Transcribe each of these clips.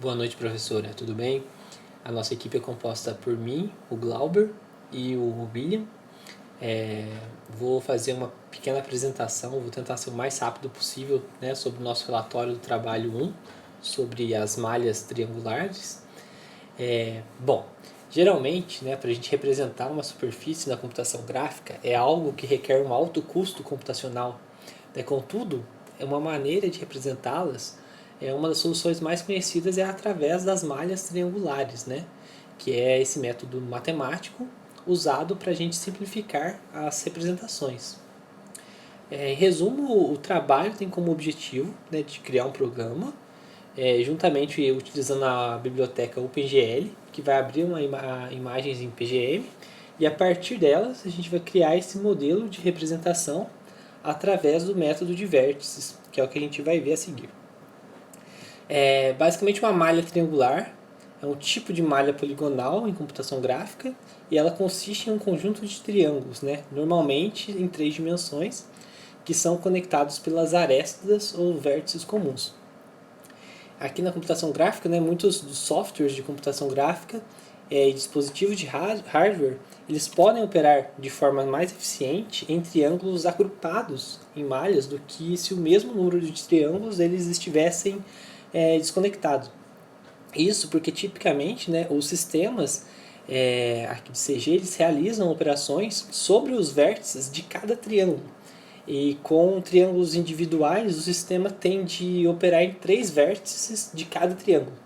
Boa noite, professora. Tudo bem? A nossa equipe é composta por mim, o Glauber e o William. Vou fazer uma pequena apresentação, vou tentar ser o mais rápido possível, né, sobre o nosso relatório do trabalho 1, sobre as malhas triangulares. Bom, geralmente, né, para a gente representar uma superfície na computação gráfica é algo que requer um alto custo computacional. Contudo, é uma maneira de representá-las, uma das soluções mais conhecidas é através das malhas triangulares, né, que é esse método matemático usado para a gente simplificar as representações. Em resumo, o trabalho tem como objetivo, né, de criar um programa juntamente utilizando a biblioteca OpenGL, que vai abrir imagens em PGM, e a partir delas a gente vai criar esse modelo de representação através do método de vértices, que é o que a gente vai ver a seguir. Basicamente uma malha triangular é um tipo de malha poligonal em computação gráfica e ela consiste em um conjunto de triângulos, né, normalmente em 3 dimensões, que são conectados pelas arestas ou vértices comuns. Aqui na computação gráfica, né, muitos dos softwares de computação gráfica e dispositivos de hardware, eles podem operar de forma mais eficiente em triângulos agrupados em malhas do que se o mesmo número de triângulos eles estivessem desconectados. Isso porque tipicamente, né, os sistemas aqui de CG eles realizam operações sobre os vértices de cada triângulo. E com triângulos individuais, o sistema tem de operar em 3 vértices de cada triângulo.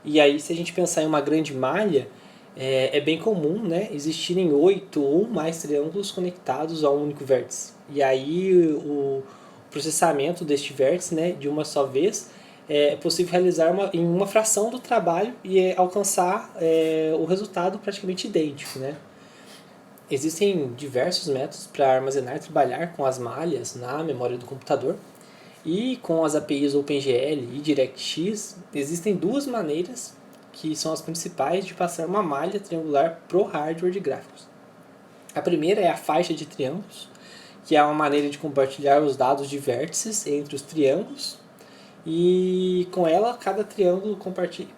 E aí, se a gente pensar em uma grande malha, é bem comum, né, existirem 8 ou mais triângulos conectados a um único vértice. E aí, o processamento deste vértice, né, de uma só vez, é possível realizar em uma fração do trabalho e alcançar o resultado praticamente idêntico, né? Existem diversos métodos para armazenar e trabalhar com as malhas na memória do computador. E com as APIs OpenGL e DirectX, existem 2 maneiras que são as principais de passar uma malha triangular para o hardware de gráficos. A primeira é a faixa de triângulos, que é uma maneira de compartilhar os dados de vértices entre os triângulos. E com ela, cada triângulo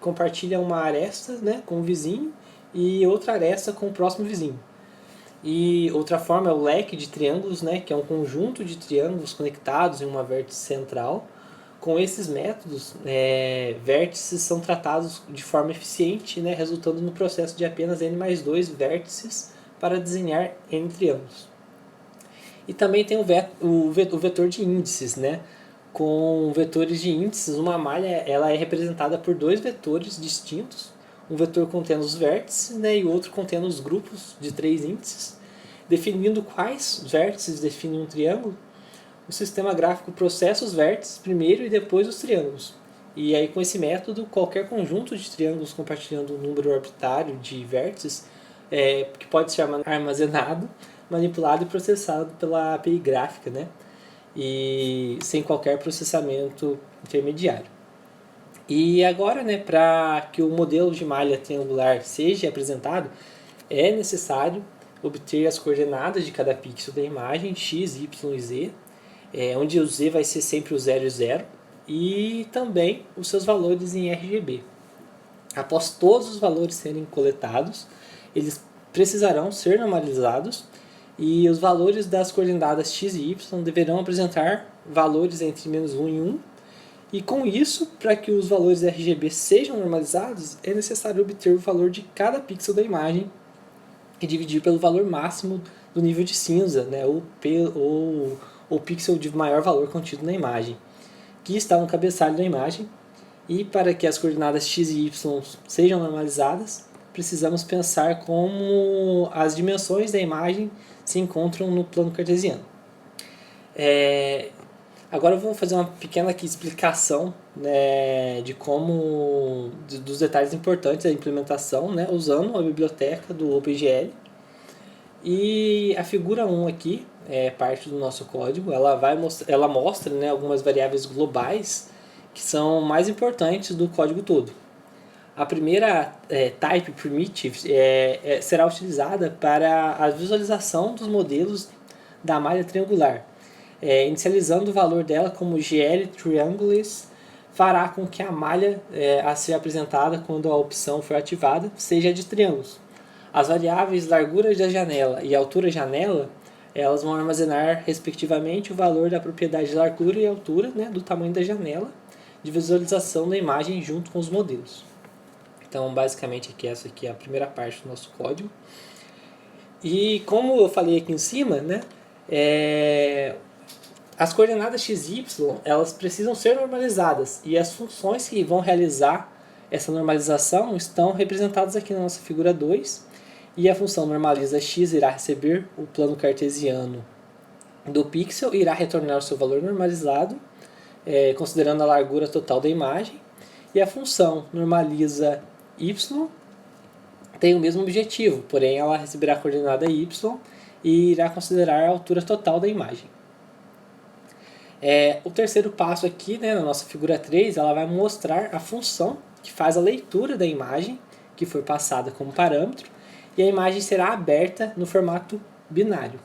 compartilha uma aresta, né, com o vizinho e outra aresta com o próximo vizinho. E outra forma é o leque de triângulos, né, que é um conjunto de triângulos conectados em uma vértice central. Com esses métodos, vértices são tratados de forma eficiente, né, resultando no processo de apenas n mais 2 vértices para desenhar n triângulos. E também tem o vetor de índices, né? Com vetores de índices, uma malha ela é representada por 2 vetores distintos, um vetor contendo os vértices, né, e o outro contendo os grupos de 3 índices. Definindo quais vértices definem um triângulo, o sistema gráfico processa os vértices primeiro e depois os triângulos. E aí, com esse método, qualquer conjunto de triângulos compartilhando um número arbitrário de vértices, que pode ser armazenado, manipulado e processado pela API gráfica, né? E sem qualquer processamento intermediário. E agora, né, para que o modelo de malha triangular seja apresentado, é necessário obter as coordenadas de cada pixel da imagem, x, y e z, onde o z vai ser sempre o 0 e 0, e também os seus valores em RGB. Após todos os valores serem coletados, eles precisarão ser normalizados e os valores das coordenadas x e y deverão apresentar valores entre menos 1 e 1. E com isso, para que os valores RGB sejam normalizados, é necessário obter o valor de cada pixel da imagem e dividir pelo valor máximo do nível de cinza, né, ou pixel de maior valor contido na imagem, que está no cabeçalho da imagem. E para que as coordenadas x e y sejam normalizadas, precisamos pensar como as dimensões da imagem se encontram no plano cartesiano. Agora eu vou fazer uma pequena explicação, né, dos detalhes importantes da implementação, né, usando a biblioteca do OpenGL. E a figura 1 aqui é parte do nosso código. Ela mostra, né, algumas variáveis globais que são mais importantes do código todo. A primeira type primitive será utilizada para a visualização dos modelos da malha triangular, inicializando o valor dela como GL triangles fará com que a malha a ser apresentada quando a opção for ativada seja de triângulos. As variáveis largura da janela e altura janela, elas vão armazenar respectivamente o valor da propriedade de largura e altura, né, do tamanho da janela de visualização da imagem junto com os modelos. Então, basicamente, essa aqui é a primeira parte do nosso código. E como eu falei aqui em cima, né, as coordenadas x e y, elas precisam ser normalizadas, e as funções que vão realizar essa normalização estão representadas aqui na nossa figura 2, e a função normaliza x irá receber o plano cartesiano do pixel e irá retornar o seu valor normalizado, considerando a largura total da imagem, e a função normaliza y tem o mesmo objetivo, porém ela receberá a coordenada y e irá considerar a altura total da imagem. O terceiro passo aqui, né, na nossa figura 3, ela vai mostrar a função que faz a leitura da imagem que foi passada como parâmetro, e a imagem será aberta no formato binário.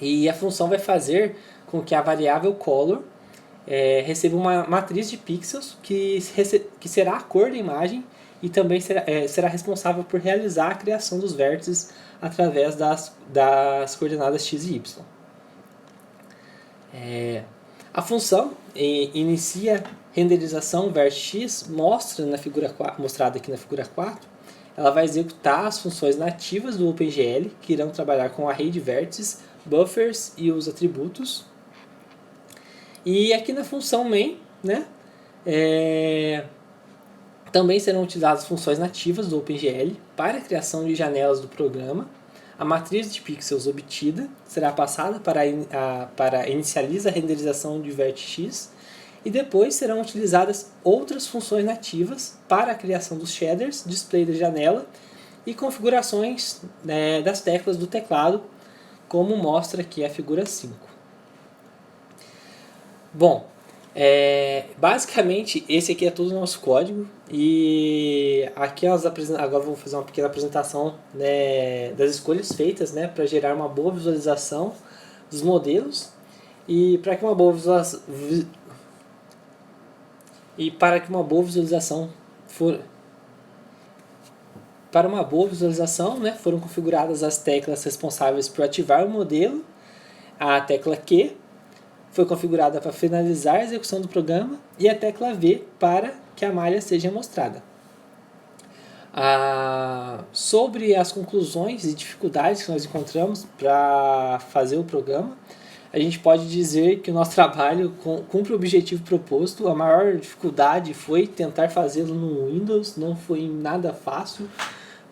E a função vai fazer com que a variável color receba uma matriz de pixels que será a cor da imagem e também será responsável por realizar a criação dos vértices através das coordenadas x e y. A função inicia renderização vértice x, mostrada aqui na figura 4, ela vai executar as funções nativas do OpenGL, que irão trabalhar com o array de vértices, buffers e os atributos. E aqui na função main, né, também serão utilizadas funções nativas do OpenGL para a criação de janelas do programa. A matriz de pixels obtida será passada para inicializa a renderização de vértice x, e depois serão utilizadas outras funções nativas para a criação dos shaders, display da janela e configurações das teclas do teclado, como mostra aqui a figura 5. Bom, basicamente esse aqui é todo o nosso código, e aqui agora vou fazer uma pequena apresentação, né, das escolhas feitas, né, para gerar uma boa visualização dos modelos. E para que uma boa visualização, né, foram configuradas as teclas responsáveis por ativar o modelo. A tecla Q foi configurada para finalizar a execução do programa, e a tecla V para que a malha seja mostrada. Sobre as conclusões e dificuldades que nós encontramos para fazer o programa, a gente pode dizer que o nosso trabalho cumpre o objetivo proposto. A maior dificuldade foi tentar fazê-lo no Windows, não foi nada fácil,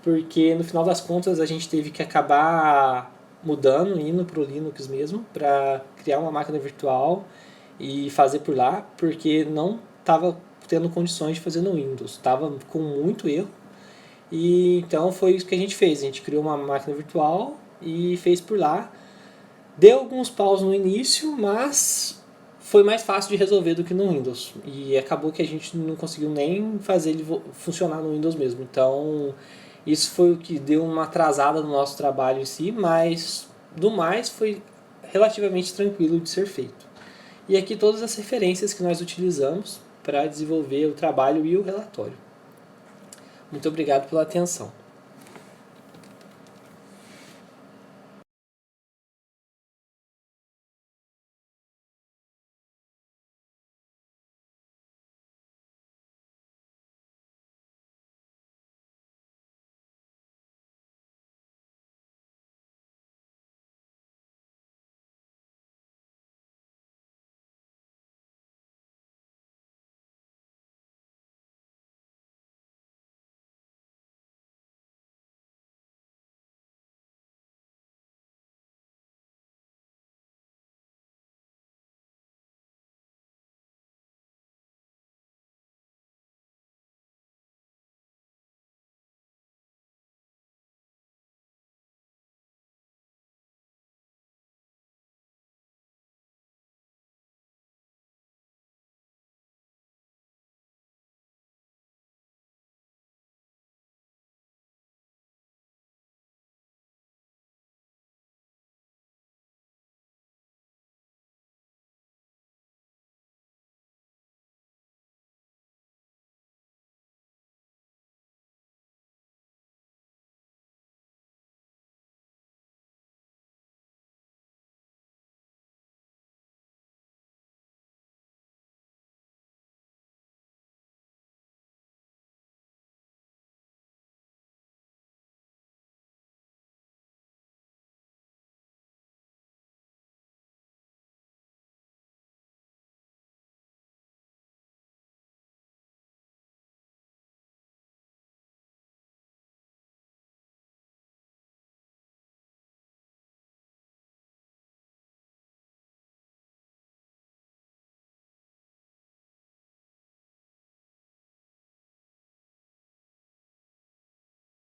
porque no final das contas a gente teve que acabar mudando, indo para o Linux mesmo, para criar uma máquina virtual e fazer por lá, porque não estava tendo condições de fazer no Windows, estava com muito erro. E então foi isso que a gente fez, a gente criou uma máquina virtual e fez por lá. Deu alguns paus no início, mas foi mais fácil de resolver do que no Windows, e acabou que a gente não conseguiu nem fazer ele funcionar no Windows mesmo. Então isso foi o que deu uma atrasada no nosso trabalho em si, mas do mais foi relativamente tranquilo de ser feito. E aqui todas as referências que nós utilizamos para desenvolver o trabalho e o relatório. Muito obrigado pela atenção.